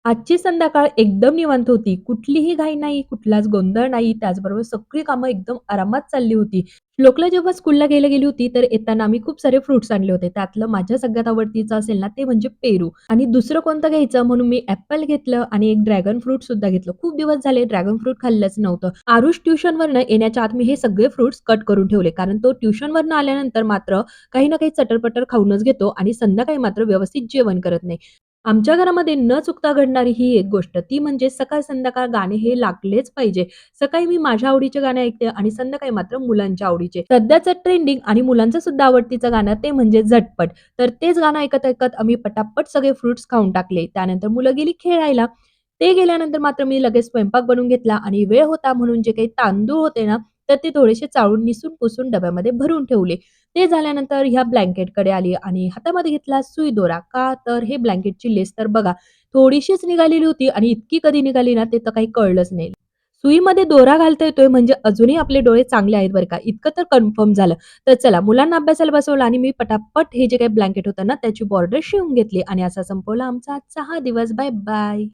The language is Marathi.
आजची संध्याकाळ एकदम निवांत होती. कुठलीही घाई नाही, कुठलाच गोंधळ नाही. त्याचबरोबर सगळी कामं एकदम आरामात चालली होती. श्लोकला जेव्हा स्कूलला घ्यायला गेली होती, तर येताना आम्ही खूप सारे फ्रुट्स आणले होते. त्यातलं माझ्या सगळ्यात आवडतीचं असेल ना, ते म्हणजे पेरू आणि दुसरं कोणतं घ्यायचं म्हणून मी ॲपल घेतलं आणि एक ड्रॅगन फ्रूट सुद्धा घेतलं. खूप दिवस झाले ड्रॅगन फ्रूट खाल्लंच नव्हतं. आरुष ट्युशनवरनं येण्याच्या आत मी हे सगळे फ्रुट्स कट करून ठेवले. कारण तो ट्युशनवरनं आल्यानंतर मात्र काही ना काही चटर खाऊनच घेतो आणि संध्याकाळी मात्र व्यवस्थित जेवण करत नाही. आमच्या घरामध्ये न चुकता घडणारी ही एक गोष्ट, ती म्हणजे सकाळ-संध्याकाळ गाणे हे लागलेच पाहिजे. सकाळी मी माझ्या आवडीचे गाणे ऐकते आणि संध्याकाळी मात्र मुलांच्या आवडीचे. सध्याचं ट्रेंडिंग आणि मुलांचं सुद्धा आवडतीचं गाणं ते म्हणजे झटपट. तर तेच गाणं ऐकत-ऐकत आम्ही पटापट सगळे फ्रुट्स खाऊन टाकले. त्यानंतर मुलं गेली खेळायला. ते गेल्यानंतर मात्र मी लगेच स्वयंपाक बनवून घेतला आणि वेळ होता म्हणून जे काही तांदूळ होते ना, तर ते थोडेसे चाळून निसून-पुसून डब्यामध्ये भरून ठेवले. ते झाल्यानंतर ह्या ब्लँकेटकडे आली आणि हातामध्ये घेतला सुई दोरा. का तर हे ब्लँकेटची लेस तर बघा थोडीशीच निघालेली होती आणि इतकी कधी निघाली ना, ते तर काही कळलंच नाही. सुईमध्ये दोरा घालता येतोय म्हणजे अजूनही आपले डोळे चांगले आहेत बरं का, इतकं तर कन्फर्म झालं. तर चला मुलांना अभ्यासाला बसवलं आणि मी पटापट हे जे काही ब्लँकेट होतं ना, त्याची बॉर्डर शिवून घेतली आणि असा संपवला आमचा आजचा हा दिवस. Bye bye.